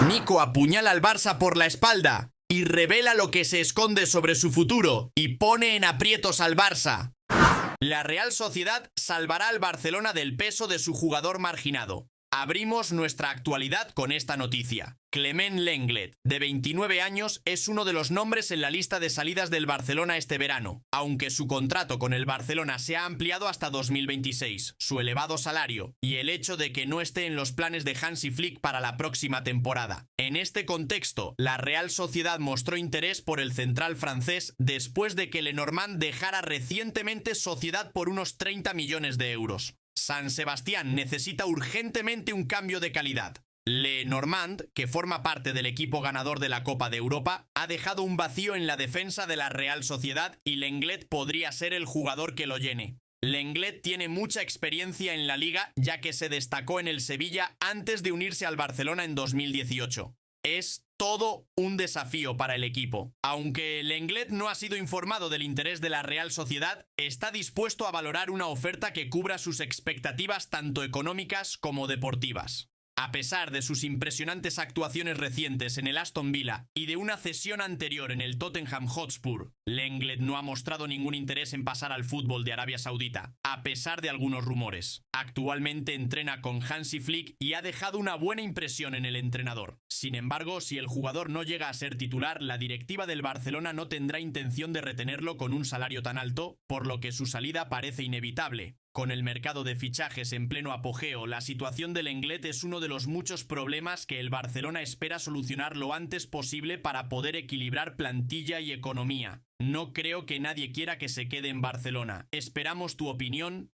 Nico apuñala al Barça por la espalda y revela lo que se esconde sobre su futuro y pone en aprietos al Barça. La Real Sociedad salvará al Barcelona del peso de su jugador marginado. Abrimos nuestra actualidad con esta noticia. Clement Lenglet, de 29 años, es uno de los nombres en la lista de salidas del Barcelona este verano, aunque su contrato con el Barcelona se ha ampliado hasta 2026. Su elevado salario y el hecho de que no esté en los planes de Hansi Flick para la próxima temporada. En este contexto, la Real Sociedad mostró interés por el central francés después de que Lenormand dejara recientemente Sociedad por unos 30 millones de euros. San Sebastián necesita urgentemente un cambio de calidad. Lenormand, que forma parte del equipo ganador de la Copa de Europa, ha dejado un vacío en la defensa de la Real Sociedad y Lenglet podría ser el jugador que lo llene. Lenglet tiene mucha experiencia en la liga, ya que se destacó en el Sevilla antes de unirse al Barcelona en 2018. Es todo un desafío para el equipo. Aunque Lenglet no ha sido informado del interés de la Real Sociedad, está dispuesto a valorar una oferta que cubra sus expectativas tanto económicas como deportivas. A pesar de sus impresionantes actuaciones recientes en el Aston Villa y de una cesión anterior en el Tottenham Hotspur, Lenglet no ha mostrado ningún interés en pasar al fútbol de Arabia Saudita, a pesar de algunos rumores. Actualmente entrena con Hansi Flick y ha dejado una buena impresión en el entrenador. Sin embargo, si el jugador no llega a ser titular, la directiva del Barcelona no tendrá intención de retenerlo con un salario tan alto, por lo que su salida parece inevitable. Con el mercado de fichajes en pleno apogeo, la situación del Lenglet es uno de los muchos problemas que el Barcelona espera solucionar lo antes posible para poder equilibrar plantilla y economía. No creo que nadie quiera que se quede en Barcelona. Esperamos tu opinión.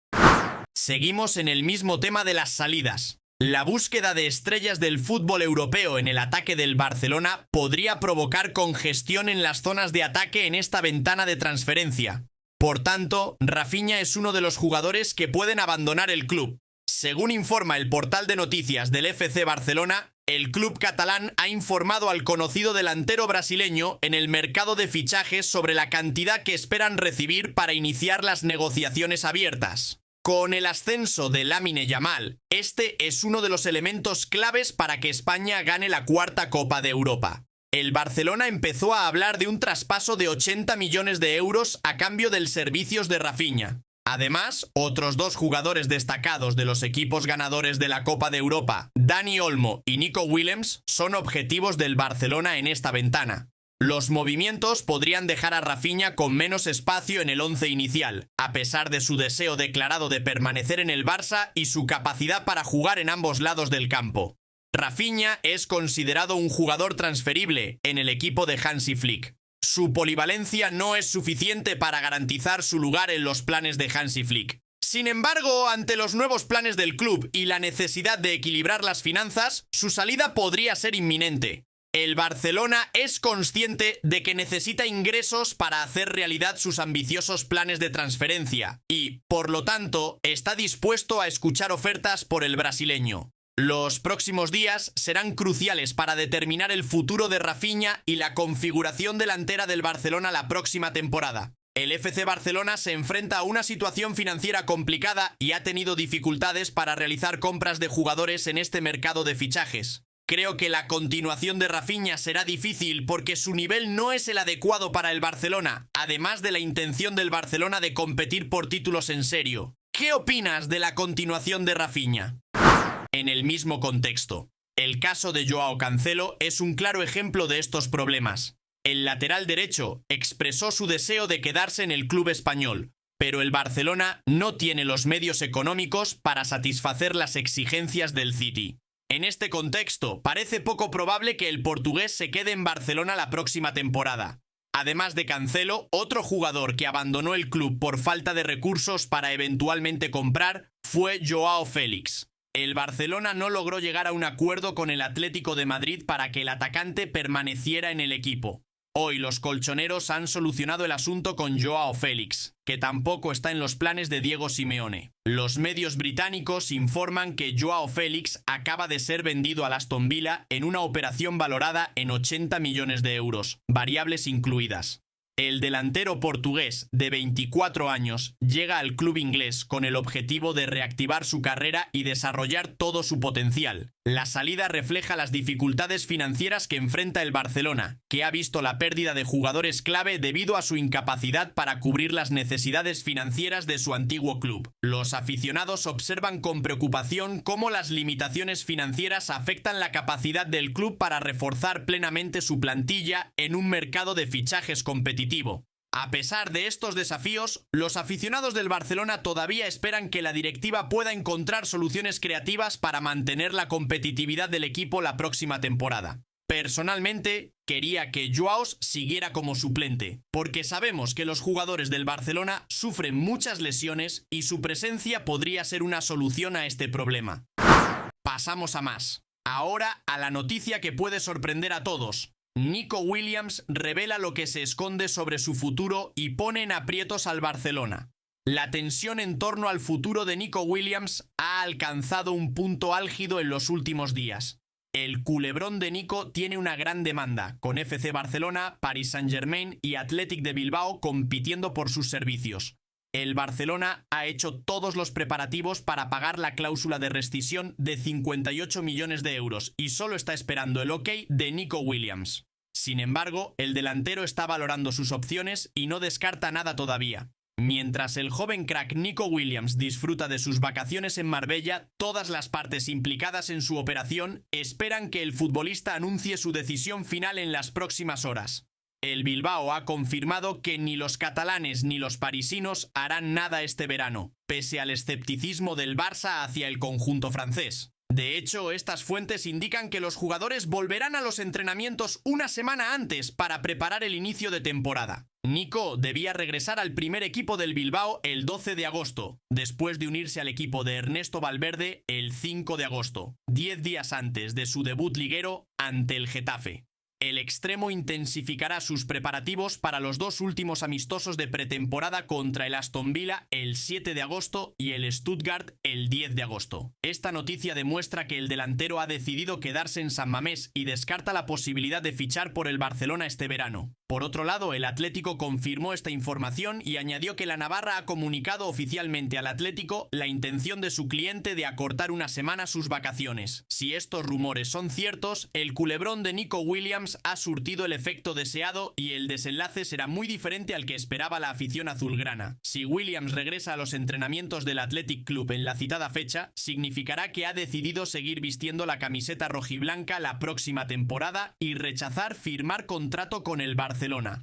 Seguimos en el mismo tema de las salidas. La búsqueda de estrellas del fútbol europeo en el ataque del Barcelona podría provocar congestión en las zonas de ataque en esta ventana de transferencia. Por tanto, Rafinha es uno de los jugadores que pueden abandonar el club. Según informa el portal de noticias del FC Barcelona, el club catalán ha informado al conocido delantero brasileño en el mercado de fichajes sobre la cantidad que esperan recibir para iniciar las negociaciones abiertas. Con el ascenso de Lamine Yamal, este es uno de los elementos claves para que España gane la cuarta Copa de Europa. El Barcelona empezó a hablar de un traspaso de 80 millones de euros a cambio del servicios de Rafinha. Además, otros dos jugadores destacados de los equipos ganadores de la Copa de Europa, Dani Olmo y Nico Williams, son objetivos del Barcelona en esta ventana. Los movimientos podrían dejar a Rafinha con menos espacio en el once inicial, a pesar de su deseo declarado de permanecer en el Barça y su capacidad para jugar en ambos lados del campo. Rafinha es considerado un jugador transferible en el equipo de Hansi Flick. Su polivalencia no es suficiente para garantizar su lugar en los planes de Hansi Flick. Sin embargo, ante los nuevos planes del club y la necesidad de equilibrar las finanzas, su salida podría ser inminente. El Barcelona es consciente de que necesita ingresos para hacer realidad sus ambiciosos planes de transferencia y, por lo tanto, está dispuesto a escuchar ofertas por el brasileño. Los próximos días serán cruciales para determinar el futuro de Rafinha y la configuración delantera del Barcelona la próxima temporada. El FC Barcelona se enfrenta a una situación financiera complicada y ha tenido dificultades para realizar compras de jugadores en este mercado de fichajes. Creo que la continuación de Rafinha será difícil porque su nivel no es el adecuado para el Barcelona, además de la intención del Barcelona de competir por títulos en serio. ¿Qué opinas de la continuación de Rafinha? En el mismo contexto, el caso de Joao Cancelo es un claro ejemplo de estos problemas. El lateral derecho expresó su deseo de quedarse en el club español, pero el Barcelona no tiene los medios económicos para satisfacer las exigencias del City. En este contexto, parece poco probable que el portugués se quede en Barcelona la próxima temporada. Además de Cancelo, otro jugador que abandonó el club por falta de recursos para eventualmente comprar fue Joao Félix. El Barcelona no logró llegar a un acuerdo con el Atlético de Madrid para que el atacante permaneciera en el equipo. Hoy los colchoneros han solucionado el asunto con Joao Félix, que tampoco está en los planes de Diego Simeone. Los medios británicos informan que Joao Félix acaba de ser vendido al Aston Villa en una operación valorada en 80 millones de euros, variables incluidas. El delantero portugués de 24 años llega al club inglés con el objetivo de reactivar su carrera y desarrollar todo su potencial. La salida refleja las dificultades financieras que enfrenta el Barcelona, que ha visto la pérdida de jugadores clave debido a su incapacidad para cubrir las necesidades financieras de su antiguo club. Los aficionados observan con preocupación cómo las limitaciones financieras afectan la capacidad del club para reforzar plenamente su plantilla en un mercado de fichajes competitivo. A pesar de estos desafíos, los aficionados del Barcelona todavía esperan que la directiva pueda encontrar soluciones creativas para mantener la competitividad del equipo la próxima temporada. Personalmente, quería que Joao siguiera como suplente, porque sabemos que los jugadores del Barcelona sufren muchas lesiones y su presencia podría ser una solución a este problema. Pasamos a más. Ahora a la noticia que puede sorprender a todos. Nico Williams revela lo que se esconde sobre su futuro y pone en aprietos al Barcelona. La tensión en torno al futuro de Nico Williams ha alcanzado un punto álgido en los últimos días. El culebrón de Nico tiene una gran demanda, con FC Barcelona, Paris Saint-Germain y Athletic de Bilbao compitiendo por sus servicios. El Barcelona ha hecho todos los preparativos para pagar la cláusula de rescisión de 58 millones de euros y solo está esperando el ok de Nico Williams. Sin embargo, el delantero está valorando sus opciones y no descarta nada todavía. Mientras el joven crack Nico Williams disfruta de sus vacaciones en Marbella, todas las partes implicadas en su operación esperan que el futbolista anuncie su decisión final en las próximas horas. El Bilbao ha confirmado que ni los catalanes ni los parisinos harán nada este verano, pese al escepticismo del Barça hacia el conjunto francés. De hecho, estas fuentes indican que los jugadores volverán a los entrenamientos una semana antes para preparar el inicio de temporada. Nico debía regresar al primer equipo del Bilbao el 12 de agosto, después de unirse al equipo de Ernesto Valverde el 5 de agosto, 10 días antes de su debut liguero ante el Getafe. El extremo intensificará sus preparativos para los dos últimos amistosos de pretemporada contra el Aston Villa el 7 de agosto y el Stuttgart el 10 de agosto. Esta noticia demuestra que el delantero ha decidido quedarse en San Mamés y descarta la posibilidad de fichar por el Barcelona este verano. Por otro lado, el Atlético confirmó esta información y añadió que la Navarra ha comunicado oficialmente al Atlético la intención de su cliente de acortar una semana sus vacaciones. Si estos rumores son ciertos, el culebrón de Nico Williams ha surtido el efecto deseado y el desenlace será muy diferente al que esperaba la afición azulgrana. Si Williams regresa a los entrenamientos del Athletic Club en la citada fecha, significará que ha decidido seguir vistiendo la camiseta rojiblanca la próxima temporada y rechazar firmar contrato con el Barcelona.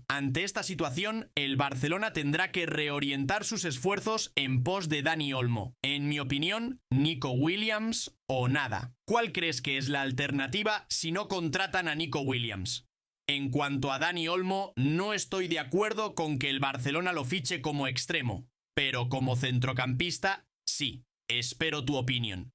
Ante esta situación, el Barcelona tendrá que reorientar sus esfuerzos en pos de Dani Olmo. En mi opinión, Nico Williams o nada. ¿Cuál crees que es la alternativa si no contratan a Nico Williams? En cuanto a Dani Olmo, no estoy de acuerdo con que el Barcelona lo fiche como extremo, pero como centrocampista, sí. Espero tu opinión.